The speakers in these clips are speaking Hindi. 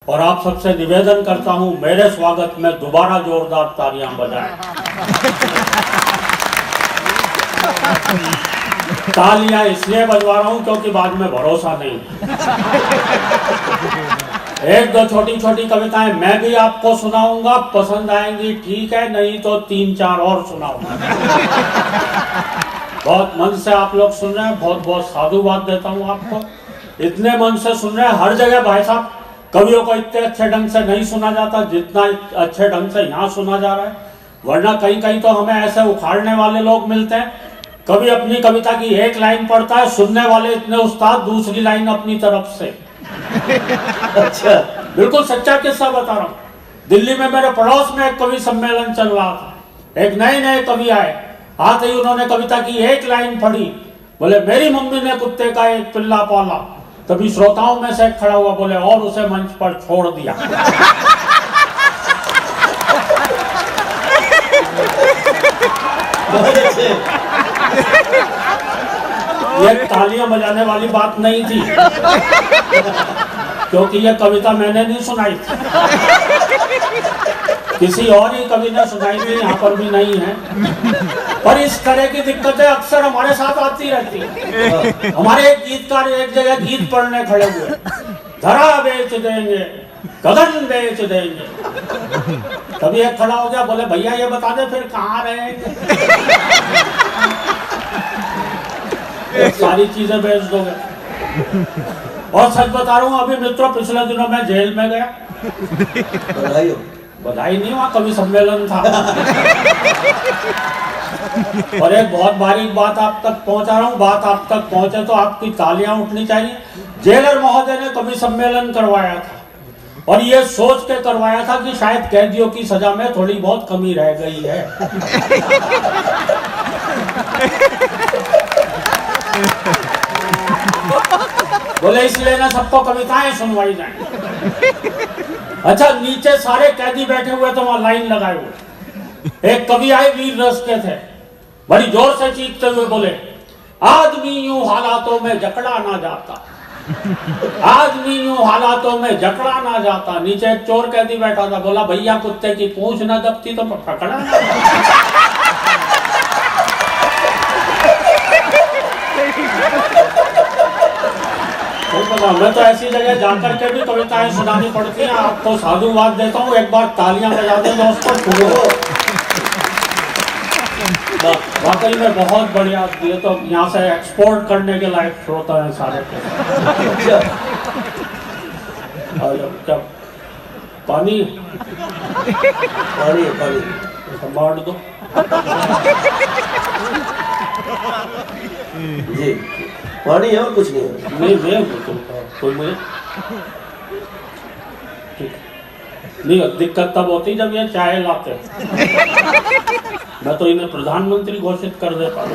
और आप सबसे निवेदन करता हूं मेरे स्वागत में दोबारा जोरदार तालियां बजाएं। तालियां इसलिए बजवा रहा हूं क्योंकि बाद में भरोसा नहीं। एक दो छोटी छोटी कविताएं मैं भी आपको सुनाऊंगा, पसंद आएंगी ठीक है, नहीं तो 3-4 और सुनाऊंगा। बहुत मन से आप लोग सुन रहे हैं, बहुत बहुत साधुवाद देता हूं आपको। इतने मन से सुन रहे हैं, हर जगह भाई साहब कवियों को इतने अच्छे ढंग से नहीं सुना जाता जितना अच्छे ढंग से यहाँ सुना जा रहा है। वरना कहीं कहीं तो हमें ऐसे उखाड़ने वाले लोग मिलते हैं, कभी अपनी कविता की एक लाइन पढ़ता है, सुनने वाले इतने उस्ताद दूसरी लाइन अपनी तरफ से। अच्छा, बिल्कुल सच्चा किस्सा बता रहा हूँ। दिल्ली में मेरे पड़ोस में एक कवि सम्मेलन चल रहा था। एक नए कवि आए, आते ही उन्होंने कविता की एक लाइन पढ़ी, बोले मेरी मम्मी ने कुत्ते का एक पिल्ला पाला। तभी श्रोताओं में से खड़ा हुआ बोले और उसे मंच पर छोड़ दिया। ये तालियां बजाने वाली बात नहीं थी, क्योंकि ये कविता मैंने नहीं सुनाई थी, किसी और ही कवि ने सुनाई थी, यहाँ पर भी नहीं है। पर इस तरह की दिक्कतें अक्सर हमारे साथ आती रहती है। हमारे एक गीतकार एक जगह गीत पढ़ने खड़े हुए, धरा बेच देंगे, गगन बेच देंगे। तभी एक खड़ा हो गया, बोले भैया ये बता दे फिर कहाँ रहेंगे? सारी चीजें बेच दोगे। और सच बता रहा हूँ, अभी मित्रों पिछले दिनों मैं जेल में गया। बधाई हो। बधाई नहीं, वहाँ कवि सम्मेलन था। और एक बहुत बारीक बात आप तक पहुंचा रहा हूँ, बात आप तक पहुंचे तो आपकी तालियां उठनी चाहिए। जेलर महोदय ने कवि सम्मेलन करवाया था और ये सोच के करवाया था कि शायद कैदियों की सजा में थोड़ी बहुत कमी रह गई है। बोले इसलिए ना सबको कविताएं सुनवाई जाए। अच्छा, नीचे सारे कैदी बैठे हुए तो वहां लाइन लगाए हुए। एक कवि आए, वीर रस के थे, बड़ी जोर से चीखते हुए बोले आदमी यूं हालातों में जकड़ा ना जाता, आदमी यूं हालातों में जकड़ा ना जाता। नीचे एक चोर कैदी बैठा था, बोला भैया कुत्ते की पूंछ न दबती तो पकड़ा ना जाता। मैं तो ऐसी जगह जाकर के भी कविताएं सुनानी पड़ती हैं। आपको साधुवाद देता हूँ, एक बार तालियां बजा दें दोस्तों। वाकई में बहुत बढ़िया, ये तो यहाँ से एक्सपोर्ट करने के लायक श्रोता है सारे। क्या पानी पानी पानी बांट दो जी। पानी है और कुछ नहीं है। नहीं कोई मुझे नहीं, दिक्कत तब होती जब ये चाय लाते। मैं तो इन्हें प्रधानमंत्री घोषित कर देता हूँ।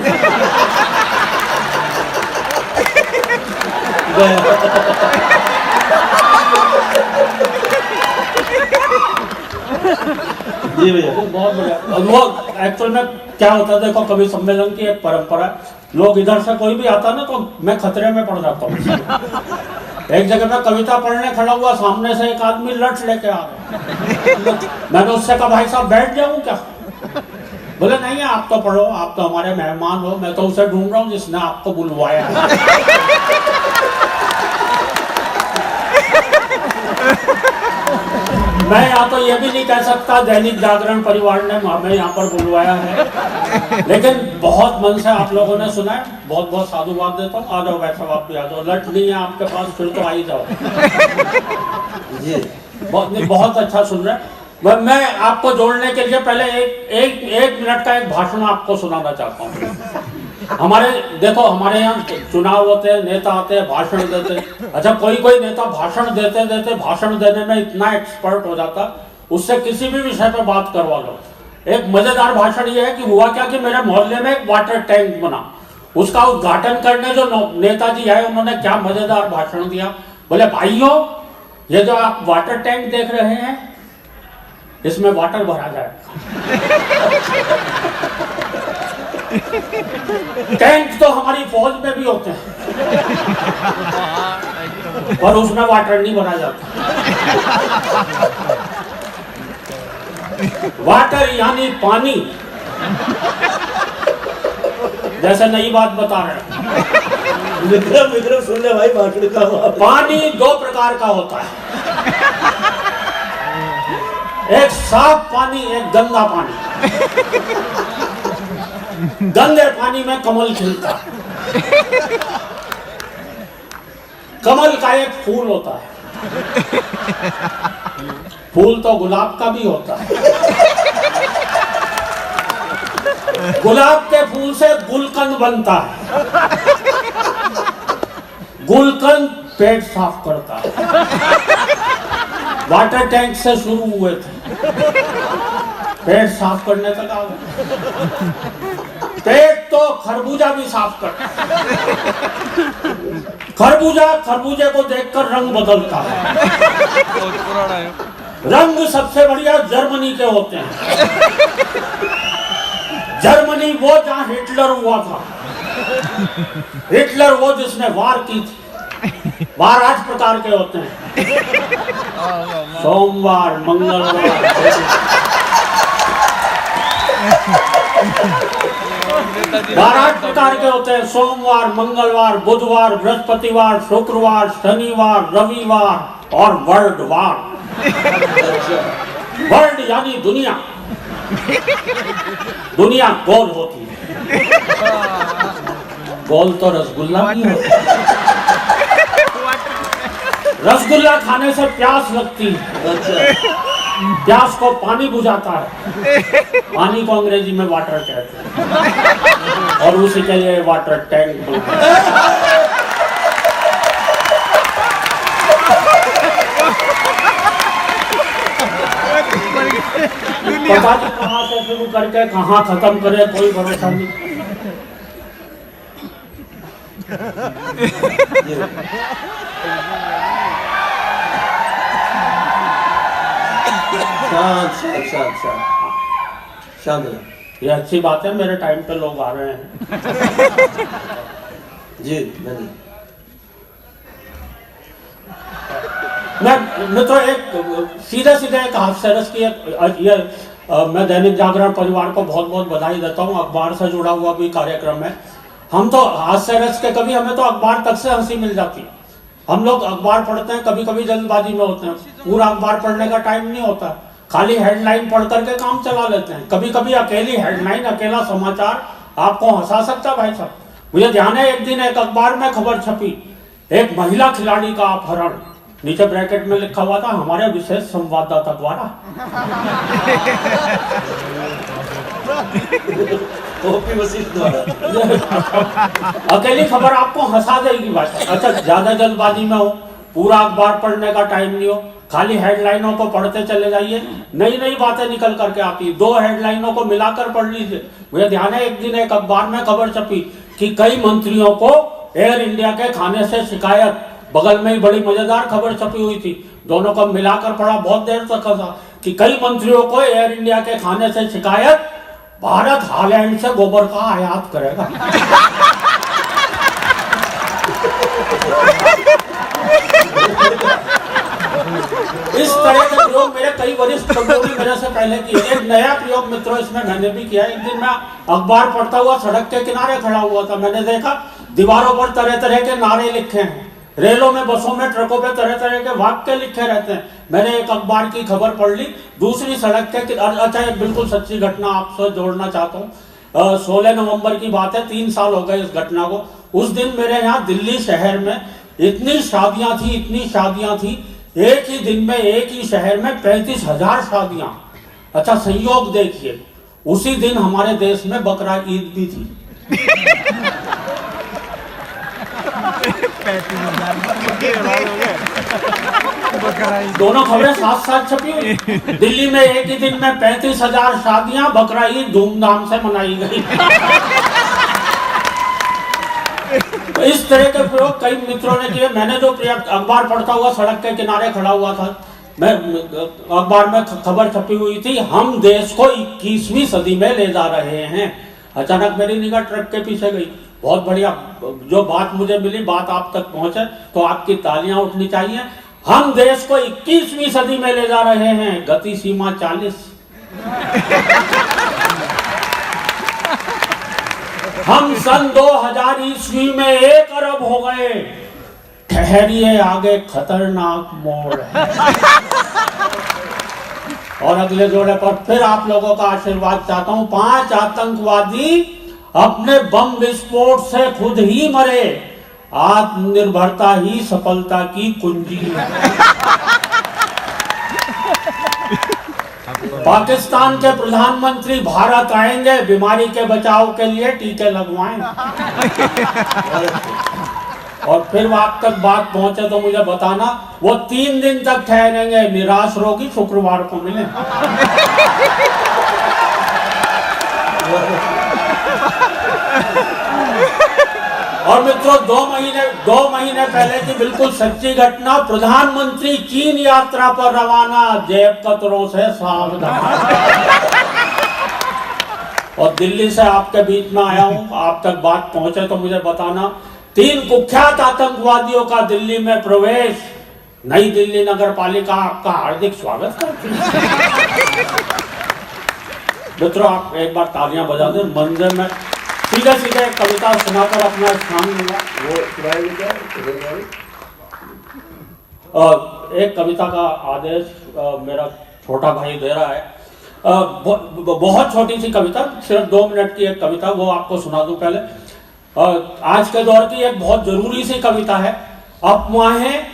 जी भैया, बहुत बढ़िया। वो एक्चुअल में क्या होता है, देखो कवि सम्मेलन की एक परंपरा, लोग इधर से कोई भी आता ना तो मैं खतरे में पड़ जाता हूँ। एक जगह मैं कविता पढ़ने खड़ा हुआ, सामने से एक आदमी लठ लेके आ रहा। मैंने उससे कहा भाई साहब बैठ जाऊं क्या? बोले नहीं आप तो पढ़ो, आप तो हमारे मेहमान हो, मैं तो उसे ढूंढ रहा हूँ जिसने आपको बुलवाया। मैं यहाँ तो ये भी नहीं कह सकता दैनिक जागरण परिवार ने हमें यहाँ पर बुलवाया है, लेकिन बहुत मन से आप लोगों ने सुना है, बहुत बहुत साधुवाद देता हूँ। आ जाओ वैसा आप भी आ जाओ, लट नहीं है आपके पास फिर तो आ ही जाओ जी। बहुत अच्छा सुन रहे हैं। मैं आपको जोड़ने के लिए पहले एक मिनट का एक भाषण आपको सुनाना चाहता हूँ। हमारे देखो, हमारे यहाँ चुनाव होते हैं, नेता आते हैं, भाषण देते हैं। अच्छा, कोई नेता भाषण देते भाषण देने में इतना एक्सपर्ट हो जाता, उससे किसी भी विषय पर बात करवा लो। एक मजेदार भाषण ये है कि हुआ क्या कि मेरे मोहल्ले में एक वाटर टैंक बना, उसका उद्घाटन करने जो नेताजी आए उन्होंने क्या मजेदार भाषण दिया। बोले भाइयों, ये जो आप वाटर टैंक देख रहे हैं इसमें वाटर भरा जाए। टैंक तो हमारी फौज में भी होते हैं। पर उसमें वाटर नहीं भरा जाता। वाटर यानी पानी। जैसे नई बात बता रहे हैं, विक्रम सुन ले भाई, वाटर का पानी दो प्रकार का होता है, एक साफ पानी, एक गंदा पानी। गंदे पानी में कमल खिलता है। कमल का एक फूल होता है, फूल तो गुलाब का भी होता है। गुलाब के फूल से गुलकंद बनता है। गुलकंद पेट साफ करता है। वाटर टैंक से शुरू हुए थे, पेट साफ करने तक आ गए। पेट तो खरबूजा भी साफ करता है। खरबूजे को देखकर रंग बदलता है। रंग सबसे बढ़िया जर्मनी के होते हैं। जर्मनी वो जहां हिटलर हुआ था। हिटलर वो जिसने वार की थी। वार 8 प्रकार के होते हैं, सोमवार, मंगलवार। वार 8 प्रकार के होते हैं, सोमवार, मंगलवार, बुधवार, बृहस्पतिवार, शुक्रवार, शनिवार, रविवार और वर्ल्डवार। वर्ल्ड यानी दुनिया। दुनिया गोल होती है। गोल तो रसगुल्ला भी होता है। रसगुल्ला खाने से प्यास लगती है। प्यास को पानी बुझाता है। पानी को अंग्रेजी में वाटर कहते हैं और उसी के लिए वाटर टैंक बनता है। पता नहीं कहाँ से शुरू करके कहाँ खत्म करे, कोई भरोसा नहीं। ये अच्छी बात है, मेरे टाइम पे लोग आ रहे हैं। जी नहीं, मैं तो एक सीधे एक हास्यरस की मैं दैनिक जागरण परिवार को बहुत बहुत बधाई देता हूँ। अखबार से जुड़ा हुआ भी कार्यक्रम है। हम तो हास्यरस के कभी हमें तो अखबार तक से हंसी मिल जाती है। हम लोग अखबार पढ़ते हैं, कभी कभी जल्दबाजी में होते हैं, पूरा अखबार पढ़ने का टाइम नहीं होता, खाली हेडलाइन पढ़ करके काम चला लेते हैं। कभी कभी अकेली हेडलाइन, अकेला समाचार आपको हंसा सकता भाई साहब। मुझे ध्यान है, एक दिन एक अखबार में खबर छपी, एक महिला खिलाड़ी का अपहरण। नीचे ब्रैकेट में लिखा हुआ था, हमारे विशेष संवाददाता द्वारा। अकेली खबर आपको हंसा देगी भाई। अच्छा, ज्यादा जल्दबाजी में हो, पूरा अखबार पढ़ने का टाइम नहीं हो, खाली हेडलाइनों को पढ़ते चले जाइए, नई नई बातें निकल करके आती है। 2 हेडलाइनों को मिलाकर पढ़ लीजिए। मुझे ध्यान है, एक दिन एक अखबार में खबर छपी कि कई मंत्रियों को एयर इंडिया के खाने से शिकायत। बगल में ही बड़ी मजेदार खबर छपी हुई थी, दोनों को मिलाकर पढ़ा, बहुत देर तक था कि कई मंत्रियों को एयर इंडिया के खाने से शिकायत, भारत हालैंड से गोबर का आयात करेगा। इस तरह के प्रयोग मेरे कई वरिष्ठ लोगों ने मेरे से पहले किए। एक नया प्रयोग मित्रों इसमें मैंने भी किया। एक दिन मैं अखबार पढ़ता हुआ सड़क के किनारे खड़ा हुआ था। मैंने देखा दीवारों पर तरह तरह के नारे लिखे हैं, रेलों में, बसों में, ट्रकों पे तरह तरह के वाक्य लिखे रहते हैं। मैंने एक अखबार की खबर पढ़ ली, दूसरी सड़क के। अच्छा, एक बिल्कुल सच्ची घटना आपसे जोड़ना चाहता हूँ। 16 नवंबर की बात है, 3 साल हो गए इस घटना को। उस दिन मेरे यहाँ दिल्ली शहर में इतनी शादियां थी, एक ही दिन में एक ही शहर में 35,000 शादियां। अच्छा, संयोग देखिए, उसी दिन हमारे देश में बकरा ईद भी थी। 35,000 दोनों खबरें साथ साथ छपी हुई। दिल्ली में एक ही दिन में 35,000 शादियां, बकरा ईद धूमधाम से मनाई गई। तो इस तरह के प्रयोग कई मित्रों ने किए। मैंने जो अखबार पढ़ता हुआ सड़क के किनारे खड़ा हुआ था, मैं अखबार में खबर छपी हुई थी, हम देश को 21वीं सदी में ले जा रहे हैं। अचानक मेरी निगाह ट्रक के पीछे गई। बहुत बढ़िया। जो बात मुझे मिली, बात आप तक पहुंचे तो आपकी तालियां उठनी चाहिए। हम देश को 21वीं सदी में ले जा रहे हैं, गति सीमा 40। हम सन 2000 ईस्वी में 1 अरब हो गए। ठहरिए, आगे खतरनाक मोड़ है। और अगले जोड़े पर फिर आप लोगों का आशीर्वाद चाहता हूं। 5 आतंकवादी अपने बम विस्फोट से खुद ही मरे। आत्मनिर्भरता ही सफलता की कुंजी है। पाकिस्तान के प्रधानमंत्री भारत आएंगे, बीमारी के बचाव के लिए टीके लगवाएं। और फिर आप तक बात पहुंचे तो मुझे बताना, वो 3 दिन तक ठहरेंगे। निराश रोगी शुक्रवार को मिले। और मित्रों, 2 महीने पहले की बिल्कुल सच्ची घटना। प्रधानमंत्री चीन यात्रा पर रवाना, जेब कतरों से सावधान। और दिल्ली से आपके बीच में आया हूं, आप तक बात पहुंचे तो मुझे बताना। 3 कुख्यात आतंकवादियों का दिल्ली में प्रवेश। नई दिल्ली नगर पालिका आपका हार्दिक स्वागत करती है। मित्रों, आप एक बार तालियां बजा दें। मंदिर में सीधे सीधे कविता सुनाकर अपना स्थान मिला। एक कविता का आदेश मेरा छोटा भाई दे रहा है। बहुत छोटी सी कविता, सिर्फ 2 मिनट की एक कविता, वो आपको सुना दूं पहले। आज के दौर की एक बहुत जरूरी सी कविता है। अफवाहें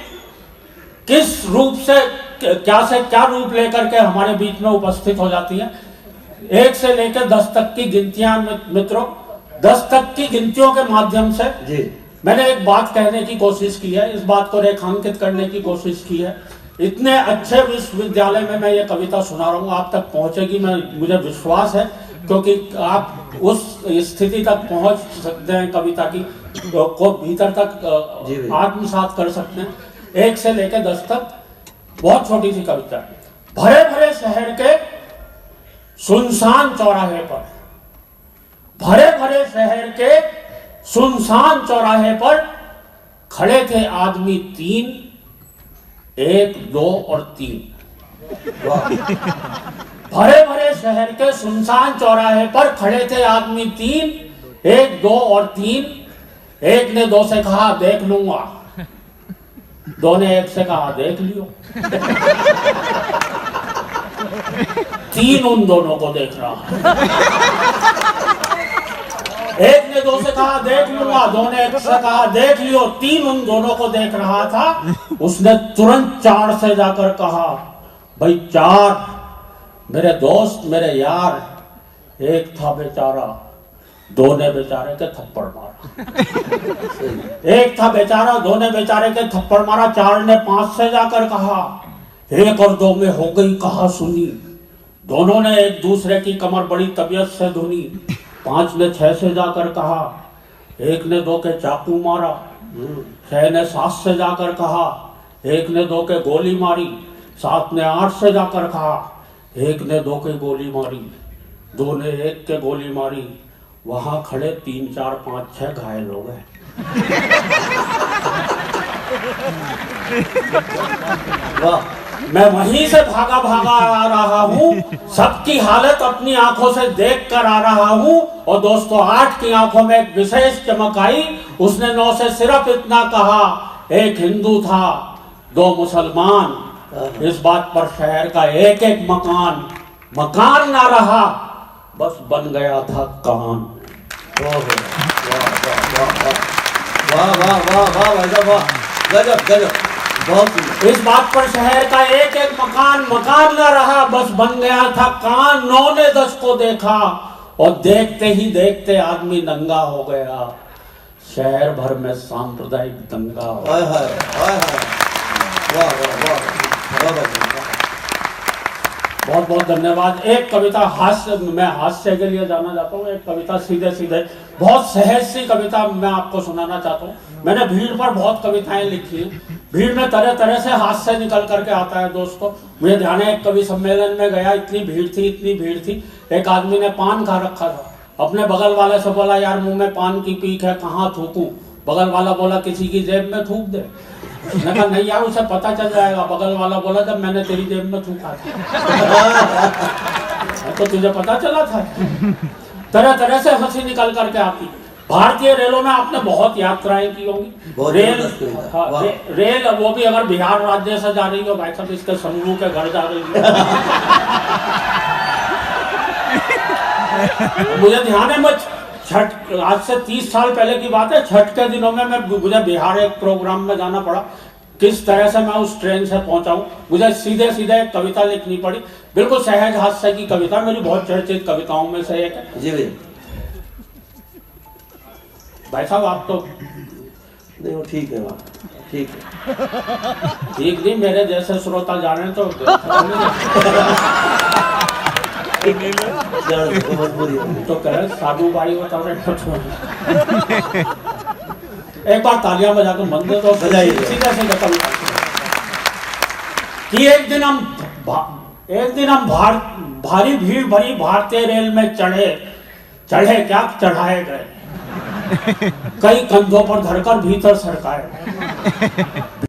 किस रूप से क्या रूप लेकर के हमारे बीच में उपस्थित हो जाती है। 1 से लेकर 10 तक की गिनतियां मित्रों, 10 तक की गिनतियों के माध्यम से जी मैंने एक बात कहने की कोशिश की है, इस बात को रेखांकित करने की कोशिश की है। इतने अच्छे विश्वविद्यालय में मैं ये कविता सुना रहा हूँ, आप तक पहुंचेगी, मुझे विश्वास है, क्योंकि आप उस स्थिति तक पहुंच सकते हैं, कविता की को भीतर तक आत्मसात कर सकते हैं। 1 से लेकर 10 तक, बहुत छोटी सी कविता। भरे भरे शहर के सुनसान चौराहे पर, भरे भरे शहर के सुनसान चौराहे पर खड़े थे आदमी 3, 1, 2 और 3। भरे भरे शहर के सुनसान चौराहे पर खड़े थे आदमी 3, 1, 2 और 3। एक ने 2 से कहा देख लूंगा, 2 ने 1 से कहा देख लियो। 3 उन दोनों को देख रहा। 1 ने 2 से कहा देख लूंगा, 2 ने 1 से कहा देख लियो। 3 उन दोनों को देख रहा था। उसने तुरंत 4 से जाकर कहा, भाई 4 मेरे दोस्त, मेरे यार। 1 था बेचारा, 2 ने बेचारे के थप्पड़ मारा। 1 था बेचारा, 2 ने बेचारे के थप्पड़ मारा। 4 ने 5 से जाकर कहा, 1 और 2 में हो गई कहा सुनी। दोनों ने एक दूसरे की कमर बड़ी तबीयत से धुनी। 5 ने 6 से जाकर कहा, 1 ने 2 के चाकू मारा। 6 ने 7 से जाकर कहा, 1 ने 2 के गोली मारी। 7 ने 8 से जाकर कहा, 1 ने 2 के गोली मारी। 2 ने 1 के गोली मारी। वहां खड़े 3, 4, 5, 6 घायल हो गए। वाह, मैं वहीं से भागा आ रहा हूँ, सबकी हालत अपनी आंखों से देख कर आ रहा हूँ। और दोस्तों, 8 की आंखों में एक विशेष चमक आई। उसने 9 से सिर्फ इतना कहा, 1 हिंदू था, 2 मुसलमान। इस बात पर शहर का एक मकान ना रहा, बस बन गया था कान। वाह वाह वाह वाह वाह वाह, गजब गजब, बहुत। इस बात पर शहर का एक मकान न रहा, बस बन गया था कान। 9 ने 10 को देखा और देखते ही देखते आदमी नंगा हो गया। शहर भर में सांप्रदायिक दंगा हो गया। वाह वाह वाह, बहुत बहुत धन्यवाद। एक कविता मैं हास्य के लिए जाना चाहता हूँ। एक कविता सीधे बहुत सहज सी कविता मैं आपको सुनाना चाहता हूँ। मैंने भीड़ पर बहुत कविताएं लिखी हैं। भीड़ में तरह तरह से हास्य निकल करके आता है दोस्तों। मुझे ध्यान है, एक कवि सम्मेलन में गया, इतनी भीड़ थी। एक आदमी ने पान खा रखा था। अपने बगल वाले से बोला यार मुंह में पान की पीक है, कहाँ थूकूं? बगल वाला बोला किसी की जेब में थूक दे। मैंने कहा नहीं यार उसे पता चल जाएगा। बगल वाला बोला जब मैंने तेरी जेब में थूका था। तो तुझे पता चला था। तरह तरह से हंसी निकल करके आती। भारतीय रेलों में आपने बहुत यात्राएं की होंगी। रेल, हाँ, रेल वो भी अगर बिहार राज्य से जा रही हो भाई साहब, इसके समूह के घर जा रही हो। मुझे ध्यान है, मैं छठ, आज से 30 साल पहले की बात है, छठ के दिनों में मुझे बिहार एक प्रोग्राम में जाना पड़ा। किस तरह से मैं उस ट्रेन से पहुंचा हूं, मुझे सीधे सीधे एक कविता लिखनी पड़ी, बिल्कुल सहज हास्य की कविता, मेरी बहुत चर्चित कविताओं में से एक है। जी भैया। भाई साहब आप तो नहीं वो ठीक है, ठीक है। ठीक नहीं, मेरे जैसे श्रोता जाने तो तो कह साधु भाई बता रहे। एक बार तालियां बजाकर मंदिर तो बजाइए। सीधा सीधा कविता कि एक दिन हम भारी भीड़ भरी भारतीय रेल में चढ़े क्या चढ़ाए गए, कई कंधों पर धरकर भीतर सरकाए।